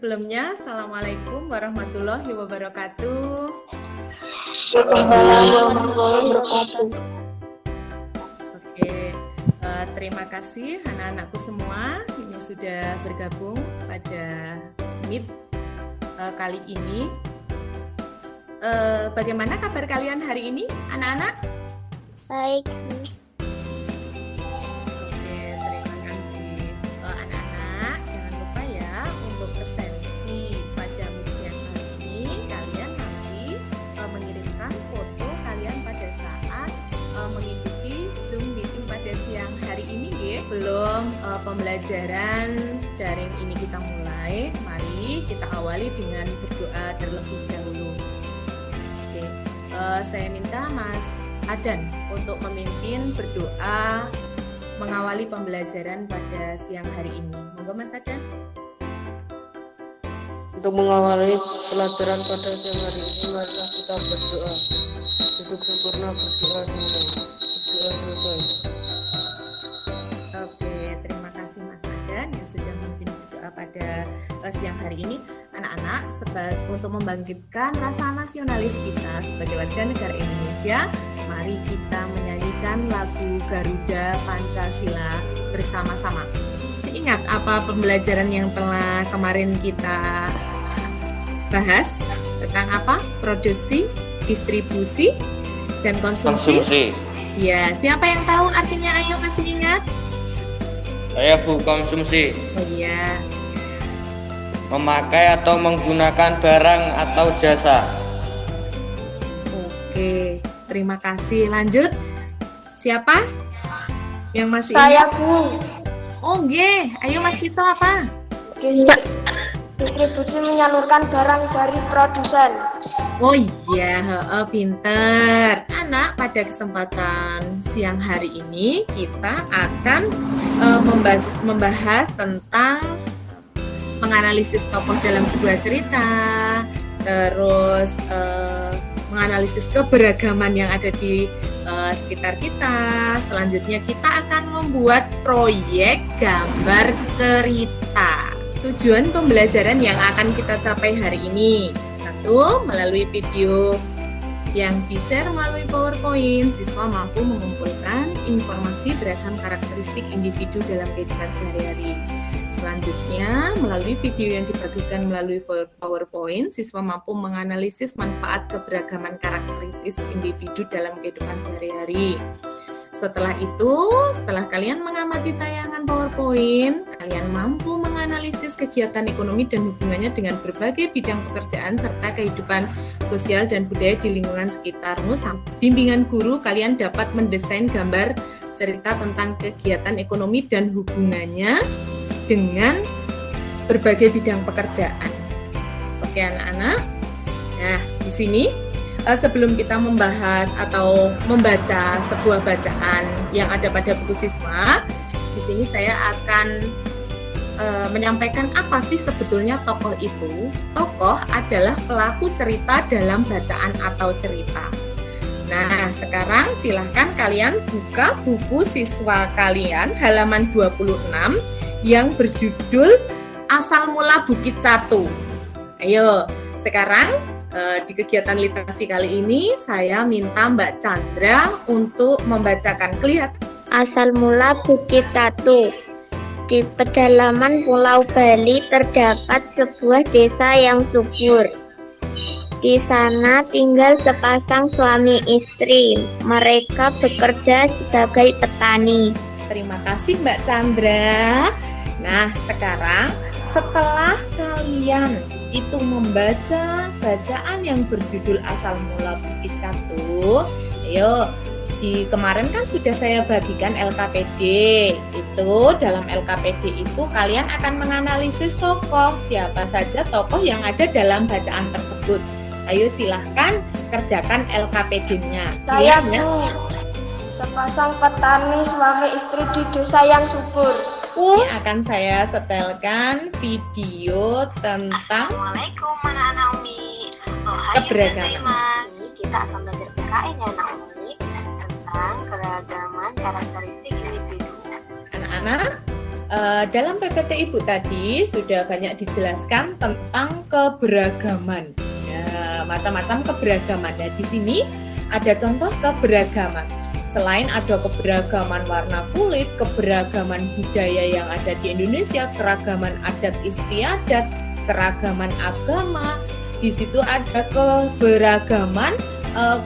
sebelumnya, Assalamualaikum warahmatullahi wabarakatuh. Oke, terima kasih anak-anakku semua ini sudah bergabung pada Meet kali ini. Bagaimana kabar kalian hari ini, anak-anak? Baik. Oke, terima kasih. Anak-anak, jangan lupa ya untuk presensi pada siang hari ini. Kalian nanti mengirimkan foto kalian pada saat mengikuti Zoom meeting pada siang hari ini ya. Belum pembelajaran daring ini kita mulai. Mari kita awali dengan berdoa terlebih dahulu. Oke, saya minta Mas Adan untuk memimpin berdoa mengawali pembelajaran pada siang hari ini. Monggo Mas Adan. Untuk mengawali pelajaran pada siang hari ini, mari kita berdoa. Duduk sempurna, berdoa dimulai. Berdoa selesai. Oke, terima kasih Mas Adan yang sudah memimpin berdoa pada siang hari ini. Anak-anak, untuk membangkitkan rasa nasionalis kita sebagai warga negara Indonesia, mari kita menyanyikan lagu Garuda Pancasila bersama-sama. Ingat apa pembelajaran yang telah kemarin kita bahas tentang apa? Produksi, distribusi, dan konsumsi. Ya, siapa yang tahu artinya? Ayo masih ingat? Saya Bu, konsumsi. Oh iya. Memakai atau menggunakan barang atau jasa. Oke, terima kasih. Lanjut. Siapa yang masih Saya ingat? Bu. Oh, nggih. Ayo Mas Tito apa? Distribusi menyalurkan barang dari produsen. Oh iya, pinter. Anak, pada kesempatan siang hari ini kita akan membahas tentang menganalisis tokoh dalam sebuah cerita, terus menganalisis keberagaman yang ada di sekitar kita. Selanjutnya kita akan membuat proyek gambar cerita. Tujuan pembelajaran yang akan kita capai hari ini. Satu, melalui video yang di-share melalui PowerPoint, siswa mampu mengumpulkan informasi beragam karakteristik individu dalam kehidupan sehari-hari. Selanjutnya, melalui video yang dibagikan melalui PowerPoint, siswa mampu menganalisis manfaat keberagaman karakteristik individu dalam kehidupan sehari-hari. Setelah itu, setelah kalian mengamati tayangan PowerPoint, kalian mampu menganalisis kegiatan ekonomi dan hubungannya dengan berbagai bidang pekerjaan serta kehidupan sosial dan budaya di lingkungan sekitarmu. Bimbingan guru, kalian dapat mendesain gambar cerita tentang kegiatan ekonomi dan hubungannya dengan berbagai bidang pekerjaan. Oke anak-anak. Nah, di sini sebelum kita membahas atau membaca sebuah bacaan yang ada pada buku siswa, di sini saya akan menyampaikan apa sih sebetulnya tokoh itu. Tokoh adalah pelaku cerita dalam bacaan atau cerita. Nah, sekarang silahkan kalian buka buku siswa kalian halaman 26 yang berjudul Asal Mula Bukit Catu. Ayo, sekarang di kegiatan literasi kali ini saya minta Mbak Chandra untuk membacakan. Kelihatan Asal mula Bukit Catu. Di pedalaman Pulau Bali terdapat sebuah desa yang subur. Di sana tinggal sepasang suami istri. Mereka bekerja sebagai petani. Terima kasih Mbak Chandra. Nah, sekarang setelah kalian itu membaca bacaan yang berjudul Asal Mula Bukit Catu, ayo, kemarin kan sudah saya bagikan LKPD. Itu dalam LKPD itu kalian akan menganalisis tokoh, siapa saja tokoh yang ada dalam bacaan tersebut. Ayo silahkan kerjakan LKPD-nya. Saya Bu, sepasang petani suami istri di desa yang subur. Ini akan saya setelkan video tentang Assalamualaikum anak-anak Umi. keberagaman. Kita akan belajar PKN ya anak Umi tentang keragaman karakteristik individu. Anak-anak, Dalam PPT Ibu tadi sudah banyak dijelaskan tentang keberagaman. Ya, macam-macam keberagaman. Nah, di sini ada contoh keberagaman. Selain ada keberagaman warna kulit, keberagaman budaya yang ada di Indonesia, keragaman adat istiadat, keragaman agama, di situ ada keberagaman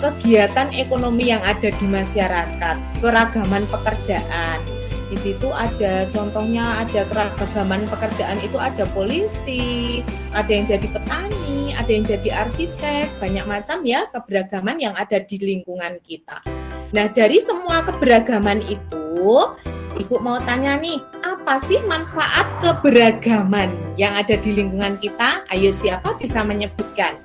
kegiatan ekonomi yang ada di masyarakat, keragaman pekerjaan. Di situ ada contohnya, ada keragaman pekerjaan itu ada polisi, ada yang jadi petani, ada yang jadi arsitek, banyak macam ya keberagaman yang ada di lingkungan kita. Nah, dari semua keberagaman itu, Ibu mau tanya nih, apa sih manfaat keberagaman yang ada di lingkungan kita? Ayo, siapa bisa menyebutkan?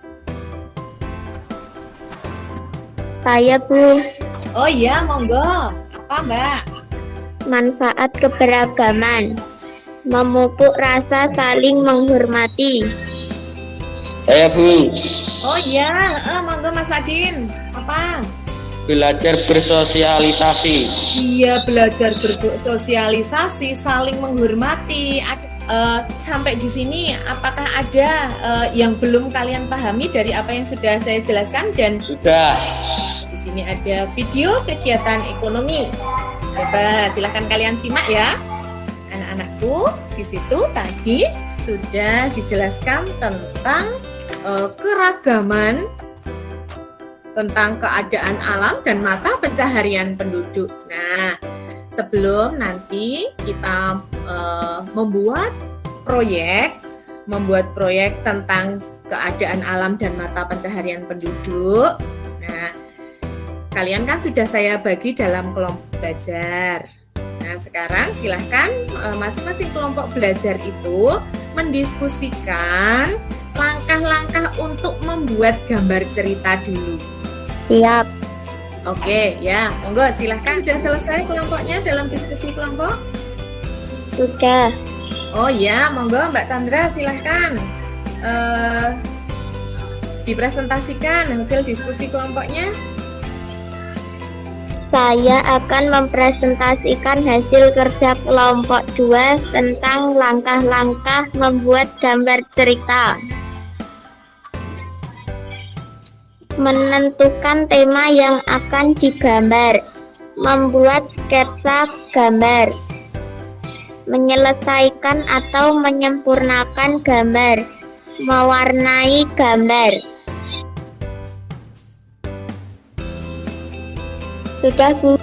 Saya, Bu. Oh iya, monggo. Apa, Mbak? Manfaat keberagaman. Memupuk rasa saling menghormati. Saya Bu, Oh iya, monggo Mas Adin. Apa? belajar bersosialisasi. Iya, belajar bersosialisasi, saling menghormati. Sampai di sini, apakah ada yang belum kalian pahami dari apa yang sudah saya jelaskan? Dan Sudah. di sini ada video kegiatan ekonomi. Coba silahkan kalian simak ya, anak-anakku. Di situ tadi sudah dijelaskan tentang keragaman, tentang keadaan alam dan mata pencaharian penduduk. Nah, sebelum nanti kita membuat proyek tentang keadaan alam dan mata pencaharian penduduk. Nah, kalian kan sudah saya bagi dalam kelompok belajar. Nah, sekarang silahkan masing-masing kelompok belajar itu mendiskusikan langkah-langkah untuk membuat gambar cerita dulu. Siap. Oke, ya, monggo silahkan. Sudah selesai kelompoknya dalam diskusi kelompok? Sudah. Oh ya, monggo Mbak Chandra silahkan dipresentasikan hasil diskusi kelompoknya. Saya akan mempresentasikan hasil kerja kelompok 2 tentang langkah-langkah membuat gambar cerita. Menentukan tema yang akan digambar, membuat sketsa gambar, menyelesaikan atau menyempurnakan gambar, mewarnai gambar. Sudah, Bu.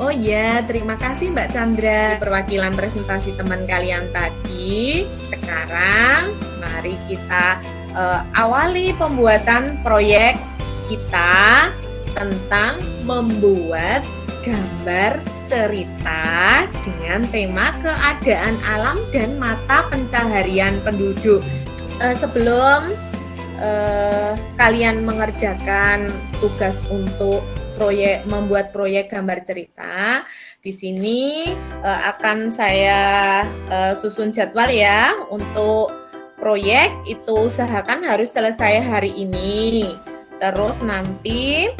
Oh ya, terima kasih Mbak Chandra. Perwakilan presentasi teman kalian tadi. Sekarang mari kita awali pembuatan proyek kita tentang membuat gambar cerita dengan tema keadaan alam dan mata pencaharian penduduk. Sebelum kalian mengerjakan tugas untuk membuat proyek gambar cerita, di sini akan saya susun jadwal ya. Untuk proyek itu usahakan harus selesai hari ini. Terus nanti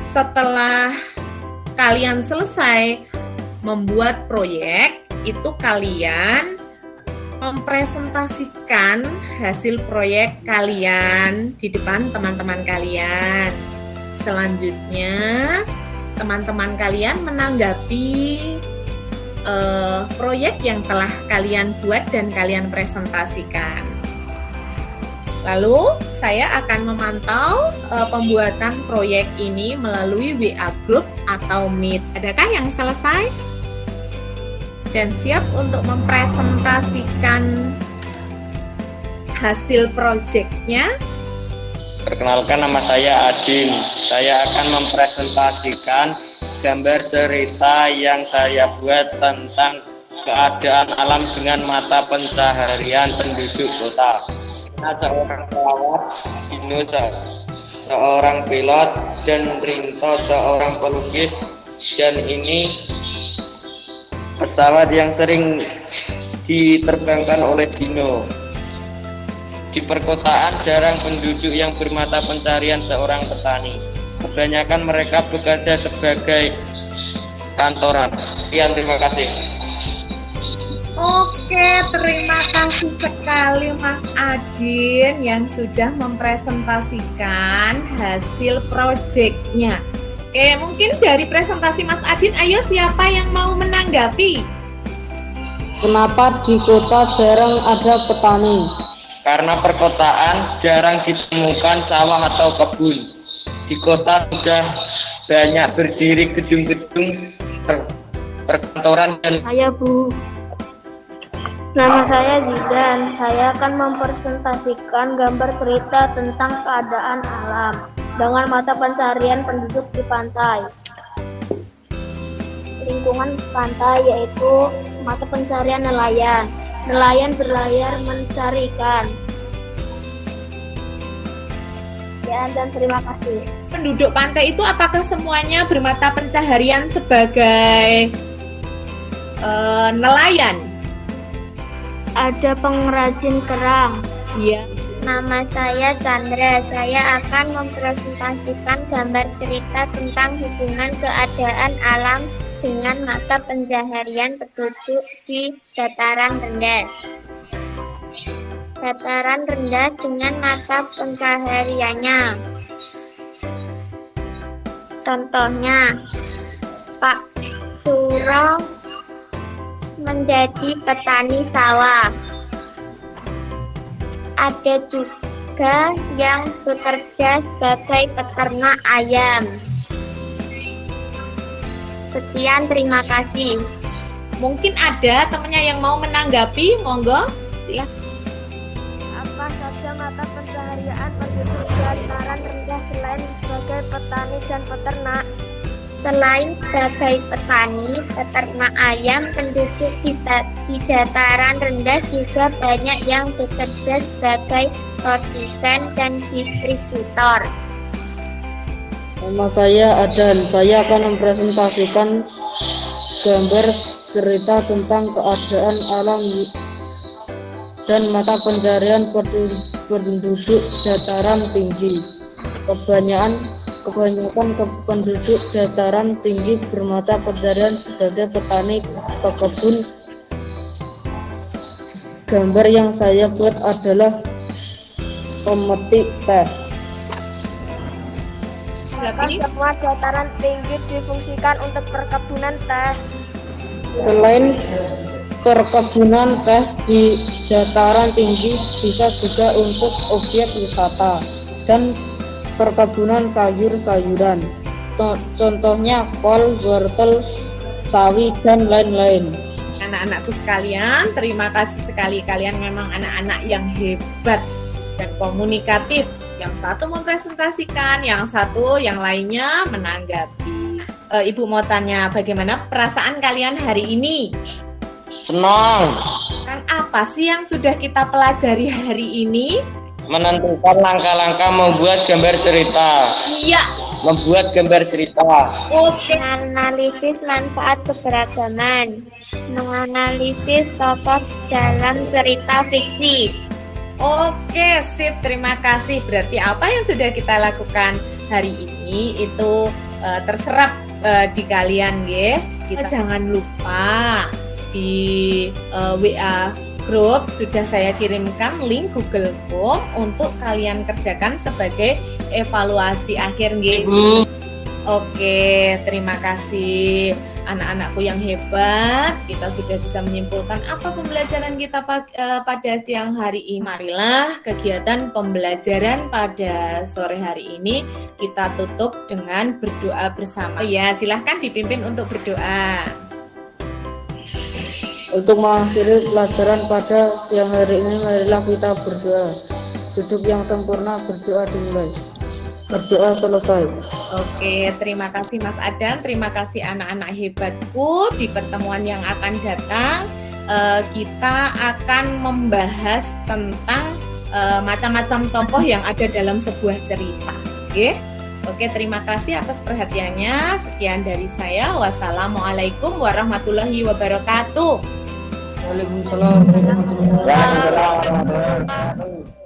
setelah kalian selesai membuat proyek, itu kalian mempresentasikan hasil proyek kalian di depan teman-teman kalian. Selanjutnya, teman-teman kalian menanggapi proyek yang telah kalian buat dan kalian presentasikan. Lalu saya akan memantau pembuatan proyek ini melalui WA Group atau Meet. Adakah yang selesai dan siap untuk mempresentasikan hasil proyeknya? Perkenalkan, nama saya Adin. Saya akan mempresentasikan gambar cerita yang saya buat tentang keadaan alam dengan mata pencaharian penduduk kota. Seorang pelawat, Dino seorang pilot, dan Rinto seorang pelukis. Dan ini pesawat yang sering diterbangkan oleh Dino. Di perkotaan jarang penduduk yang bermata pencarian seorang petani. Kebanyakan mereka bekerja sebagai kantoran. Sekian, terima kasih. Oke, terima kasih sekali Mas Adin yang sudah mempresentasikan hasil proyeknya. Oke, mungkin dari presentasi Mas Adin, ayo siapa yang mau menanggapi? Kenapa di kota jarang ada petani? Karena perkotaan jarang ditemukan sawah atau kebun. Di kota sudah banyak berdiri gedung-gedung perkantoran dan Saya Bu. Nama saya Zidan. Saya akan mempresentasikan gambar cerita tentang keadaan alam dengan mata pencarian penduduk di pantai. Lingkungan pantai yaitu mata pencarian nelayan. Nelayan berlayar mencari ikan. Sekian dan terima kasih. Penduduk pantai itu apakah semuanya bermata pencaharian sebagai nelayan? Ada pengrajin kerang. Iya. Nama saya Chandra. Saya akan mempresentasikan gambar cerita tentang hubungan keadaan alam dengan mata pencaharian penduduk di dataran rendah. Dataran rendah dengan mata pencahariannya. Contohnya, Pak Suro menjadi petani sawah. Ada juga yang bekerja sebagai peternak ayam. Sekian, terima kasih. Mungkin ada temennya yang mau menanggapi, monggo silakan. Apa saja mata pencaharian penduduk dataran rendah selain sebagai petani dan peternak? Selain sebagai petani, peternak ayam, penduduk di dataran rendah juga banyak yang bekerja sebagai produsen dan distributor. Nama saya Adan. Saya akan mempresentasikan gambar cerita tentang keadaan alam dan mata pencarian penduduk dataran tinggi. Kebanyakan penduduk dataran tinggi bermata pencarian sebagai petani pekebun. Gambar yang saya buat adalah pemetik teh. Apakah semua dataran tinggi difungsikan untuk perkebunan teh? Selain perkebunan teh di dataran tinggi bisa juga untuk objek wisata dan perkebunan sayur-sayuran. Contohnya kol, wortel, sawi, dan lain-lain. Anak-anakku sekalian, terima kasih sekali, kalian memang anak-anak yang hebat dan komunikatif. Yang satu mempresentasikan, yang lainnya menanggapi. Ibu mau tanya, bagaimana perasaan kalian hari ini? senang Kan apa sih yang sudah kita pelajari hari ini? menentukan langkah-langkah membuat gambar cerita. Iya. Membuat gambar cerita. Oke. Menganalisis manfaat keberagaman. Menganalisis tokoh dalam cerita fiksi. Oke, sip. Terima kasih. Berarti apa yang sudah kita lakukan hari ini itu terserap di kalian, ya. Kita jangan lupa di WA grup sudah saya kirimkan link Google Form untuk kalian kerjakan sebagai evaluasi akhir, nggih. Oke, terima kasih anak-anakku yang hebat. Kita sudah bisa menyimpulkan apa pembelajaran kita pada siang hari ini. Marilah kegiatan pembelajaran pada sore hari ini kita tutup dengan berdoa bersama. Ya, silahkan dipimpin untuk berdoa. Untuk mengakhiri pelajaran pada siang hari ini, marilah kita berdoa. Duduk yang sempurna, berdoa dimulai. Berdoa selesai. Oke, terima kasih Mas Adan, terima kasih anak-anak hebatku. Di pertemuan yang akan datang, kita akan membahas tentang macam-macam tokoh yang ada dalam sebuah cerita. Oke, terima kasih atas perhatiannya. Sekian dari saya. Wassalamualaikum warahmatullahi wabarakatuh. Waalaikumsalam warahmatullahi wabarakatuh.